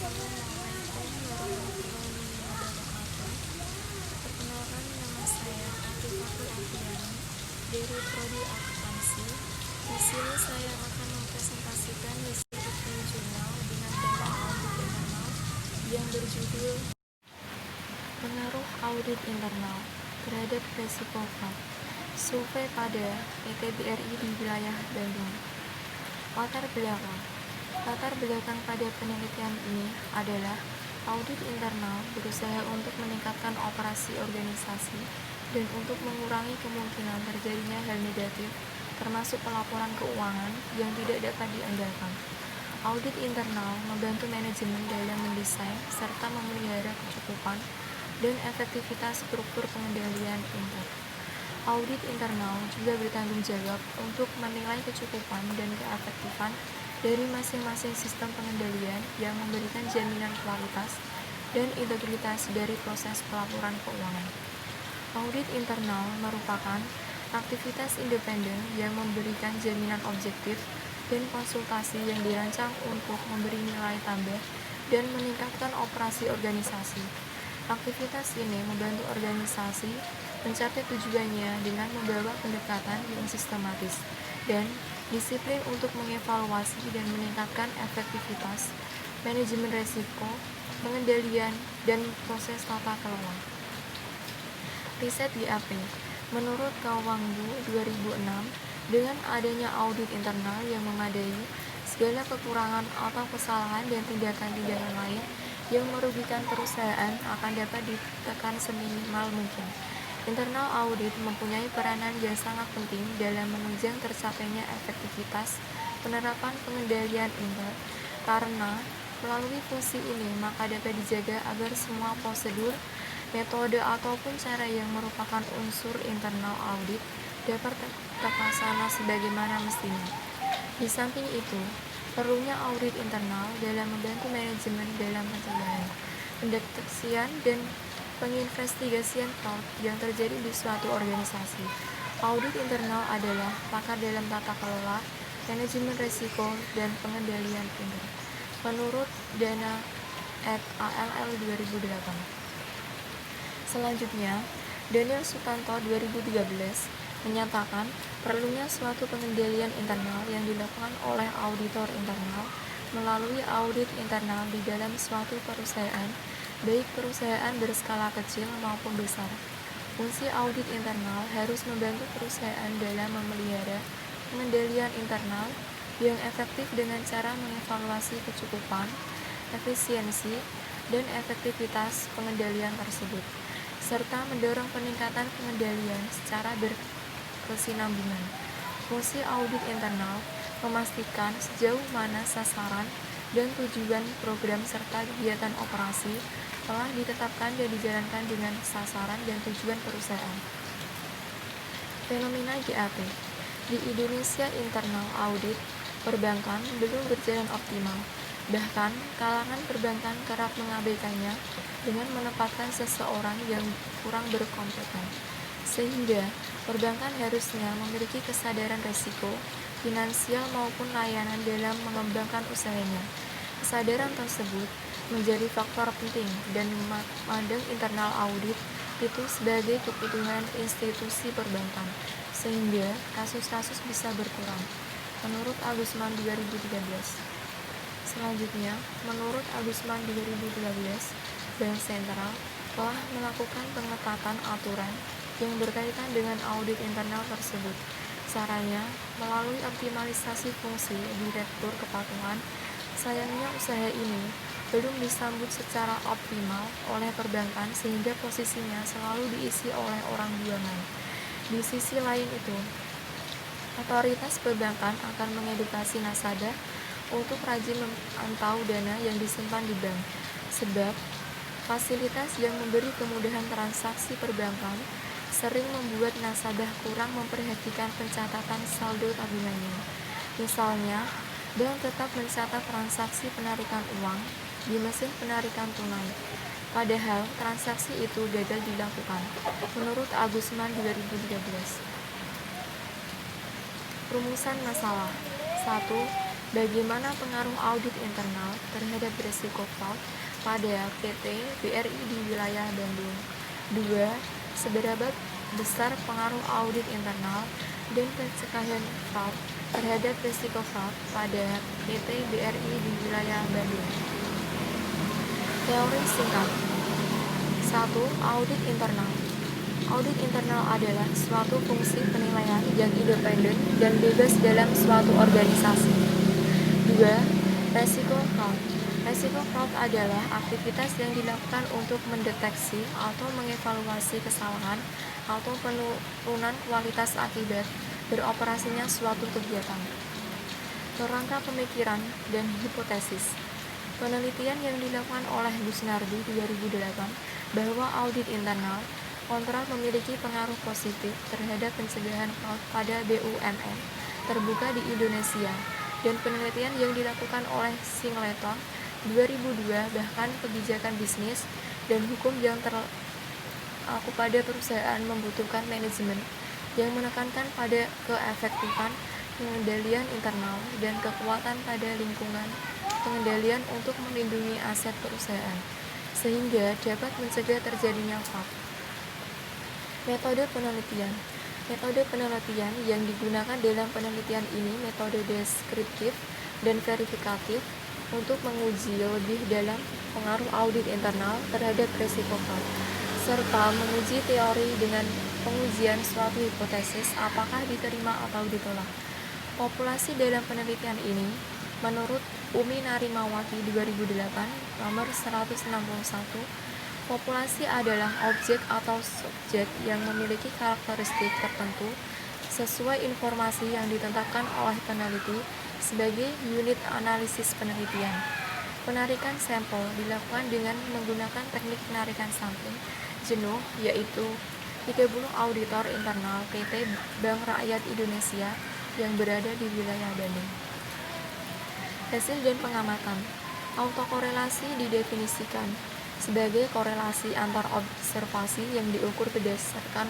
Assalamualaikum warahmatullahi wabarakatuh. Perkenalkan, nama saya Atifatul Afriani dari Prodi Akuntansi. Di sini saya akan mempresentasikan hasil review jurnal dengan tema audit internal yang berjudul Pengaruh Audit Internal terhadap Resiko Fraud. Survei pada PT BRI di wilayah Bandung. Latar belakang pada penelitian ini adalah audit internal berusaha untuk meningkatkan operasi organisasi dan untuk mengurangi kemungkinan terjadinya hal negatif, termasuk pelaporan keuangan yang tidak dapat diandalkan. Audit internal membantu manajemen dalam mendesain serta memelihara kecukupan dan efektivitas struktur pengendalian inter. Audit internal juga bertanggung jawab untuk menilai kecukupan dan keefektifan dari masing-masing sistem pengendalian yang memberikan jaminan kualitas dan integritas dari proses pelaporan keuangan. Audit internal merupakan aktivitas independen yang memberikan jaminan objektif dan konsultasi yang dirancang untuk memberi nilai tambah dan meningkatkan operasi organisasi. Aktivitas ini membantu organisasi mencapai tujuannya dengan membawa pendekatan yang sistematis dan disiplin untuk mengevaluasi dan meningkatkan efektivitas manajemen risiko, pengendalian, dan proses tata kelola. Riset GAP. Menurut Kawanggu 2006, dengan adanya audit internal yang memadai, segala kekurangan atau kesalahan dan tindakan-tindakan lain yang merugikan perusahaan akan dapat ditekan seminimal mungkin. Internal audit mempunyai peranan yang sangat penting dalam menunjang tercapainya efektivitas penerapan pengendalian inter, karena melalui fungsi ini maka dapat dijaga agar semua prosedur, metode ataupun cara yang merupakan unsur internal audit dapat terlaksana sebagaimana mestinya. Di samping itu, perlunya audit internal dalam membantu manajemen dalam pencegahan, pendeteksian, dan penginvestigasian fraud yang terjadi di suatu organisasi. Audit internal adalah pakar dalam tata kelola, manajemen risiko, dan pengendalian inter. Menurut Dana et al. 2008. Selanjutnya, Daniel Sutanto 2013 menyatakan perlunya suatu pengendalian internal yang dilakukan oleh auditor internal melalui audit internal di dalam suatu perusahaan, baik perusahaan berskala kecil maupun besar. Fungsi audit internal harus membantu perusahaan dalam memelihara pengendalian internal yang efektif dengan cara mengevaluasi kecukupan, efisiensi, dan efektivitas pengendalian tersebut, serta mendorong peningkatan pengendalian secara berkesinambungan. Fungsi audit internal memastikan sejauh mana sasaran dan tujuan program serta kegiatan operasi telah ditetapkan dan dijalankan dengan sasaran dan tujuan perusahaan. Fenomena GAP. Di Indonesia, internal audit perbankan belum berjalan optimal. Bahkan, kalangan perbankan kerap mengabaikannya dengan menempatkan seseorang yang kurang berkompeten. Sehingga, perbankan harusnya memiliki kesadaran risiko, finansial maupun layanan dalam mengembangkan usahanya. Kesadaran tersebut menjadi faktor penting dan memandang internal audit itu sebagai kebutuhan institusi perbankan, sehingga kasus-kasus bisa berkurang. Menurut Agusman 2013. Selanjutnya, menurut Agusman 2013, Bank Sentral telah melakukan pengetatan aturan yang berkaitan dengan audit internal tersebut. Caranya, melalui optimalisasi fungsi Direktur Kepatuhan. Sayangnya usaha ini belum disambut secara optimal oleh perbankan sehingga posisinya selalu diisi oleh orang buangan. Di sisi lain itu, otoritas perbankan akan mengedukasi nasabah untuk rajin memantau dana yang disimpan di bank, sebab fasilitas yang memberi kemudahan transaksi perbankan sering membuat nasabah kurang memperhatikan pencatatan saldo tabungannya. Misalnya, bank tetap mencatat transaksi penarikan uang di mesin penarikan tunai, padahal transaksi itu gagal dilakukan. Menurut Agusman 2013. Rumusan masalah. 1. Bagaimana pengaruh audit internal terhadap risiko fraud pada PT BRI di wilayah Bandung? 2. Seberapa besar pengaruh audit internal dan pencegahan fraud terhadap risiko fraud pada PT BRI di wilayah Bandung? Teori singkat. 1. Audit internal. Audit internal adalah suatu fungsi penilaian yang independen dan bebas dalam suatu organisasi. 2. Resiko fraud. Resiko fraud adalah aktivitas yang dilakukan untuk mendeteksi atau mengevaluasi kesalahan atau penurunan kualitas akibat beroperasinya suatu kegiatan. Kerangka pemikiran dan hipotesis. Penelitian yang dilakukan oleh Gusnardi 2008 bahwa audit internal kontrak memiliki pengaruh positif terhadap pencegahan fraud pada BUMN terbuka di Indonesia, dan penelitian yang dilakukan oleh Singleton 2002 bahkan kebijakan bisnis dan hukum yang terlaku pada perusahaan membutuhkan manajemen yang menekankan pada keefektifan pengendalian internal dan kekuatan pada lingkungan pengendalian untuk melindungi aset perusahaan sehingga dapat mencegah terjadinya fraud. Metode penelitian. Metode penelitian yang digunakan dalam penelitian ini metode deskriptif dan verifikatif untuk menguji lebih dalam pengaruh audit internal terhadap risiko fraud, serta menguji teori dengan pengujian suatu hipotesis apakah diterima atau ditolak. Populasi dalam penelitian ini menurut Umi Narimawati 2008 nomor 161, populasi adalah objek atau subjek yang memiliki karakteristik tertentu sesuai informasi yang ditetapkan oleh peneliti sebagai unit analisis penelitian. Penarikan sampel dilakukan dengan menggunakan teknik penarikan sampling jenuh, yaitu 30 auditor internal PT Bank Rakyat Indonesia yang berada di wilayah Bandung. Hasil dan pengamatan. Autokorelasi didefinisikan sebagai korelasi antar observasi yang diukur berdasarkan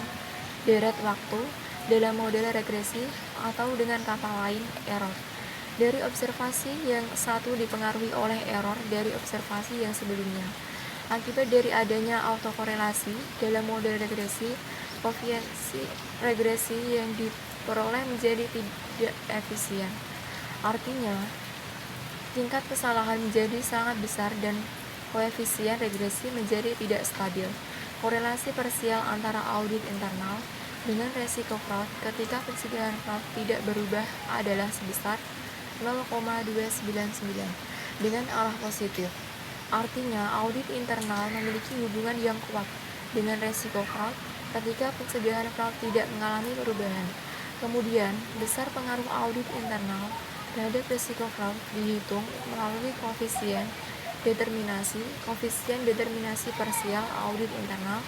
deret waktu dalam model regresi atau dengan kata lain error. Dari observasi yang satu dipengaruhi oleh error dari observasi yang sebelumnya. Akibat dari adanya autokorelasi dalam model regresi, koefisien regresi yang diperoleh menjadi tidak efisien. Artinya, tingkat kesalahan menjadi sangat besar dan koefisien regresi menjadi tidak stabil. Korelasi parsial antara audit internal dengan resiko fraud ketika pencegahan fraud tidak berubah adalah sebesar 0,299 dengan arah positif. Artinya, audit internal memiliki hubungan yang kuat dengan resiko fraud ketika pencegahan fraud tidak mengalami perubahan. Kemudian, besar pengaruh audit internal terhadap resiko fraud dihitung melalui koefisien determinasi parsial audit internal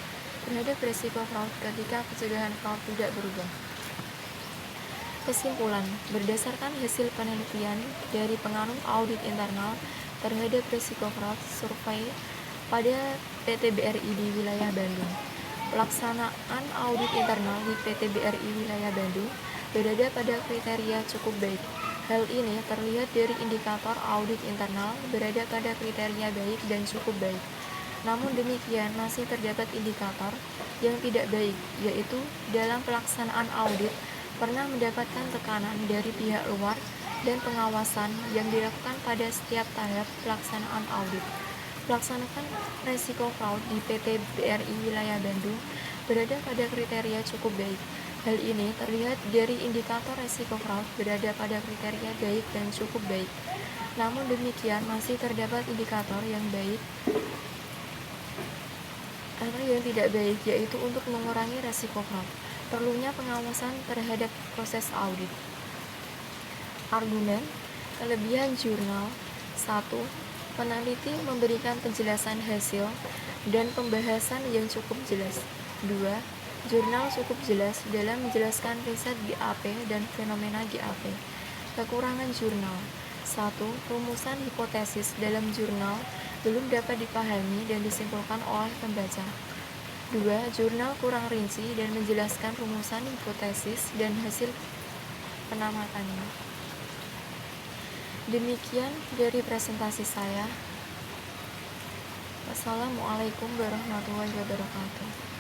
terhadap risiko fraud ketika pencegahan fraud tidak berubah. Kesimpulan, berdasarkan hasil penelitian dari pengaruh audit internal terhadap risiko fraud survei pada PT BRI di wilayah Bandung, pelaksanaan audit internal di PT BRI wilayah Bandung berada pada kriteria cukup baik. Hal ini terlihat dari indikator audit internal berada pada kriteria baik dan cukup baik. Namun demikian, masih terdapat indikator yang tidak baik, yaitu dalam pelaksanaan audit pernah mendapatkan tekanan dari pihak luar dan pengawasan yang dilakukan pada setiap tahap pelaksanaan audit. Pelaksanaan resiko fraud di PT BRI wilayah Bandung berada pada kriteria cukup baik. Hal ini terlihat dari indikator resiko fraud berada pada kriteria baik dan cukup baik. Namun demikian, masih terdapat indikator yang baik atau yang tidak baik, yaitu untuk mengurangi resiko fraud. Perlunya pengawasan terhadap proses audit. Argumen, kelebihan jurnal. 1. Peneliti memberikan penjelasan hasil dan pembahasan yang cukup jelas. 2. Jurnal cukup jelas dalam menjelaskan riset GAP dan fenomena GAP. Kekurangan jurnal. 1. Rumusan hipotesis dalam jurnal belum dapat dipahami dan disimpulkan oleh pembaca. 2. Jurnal kurang rinci dan menjelaskan rumusan hipotesis dan hasil penamatannya. Demikian dari presentasi saya. Wassalamualaikum warahmatullahi wabarakatuh.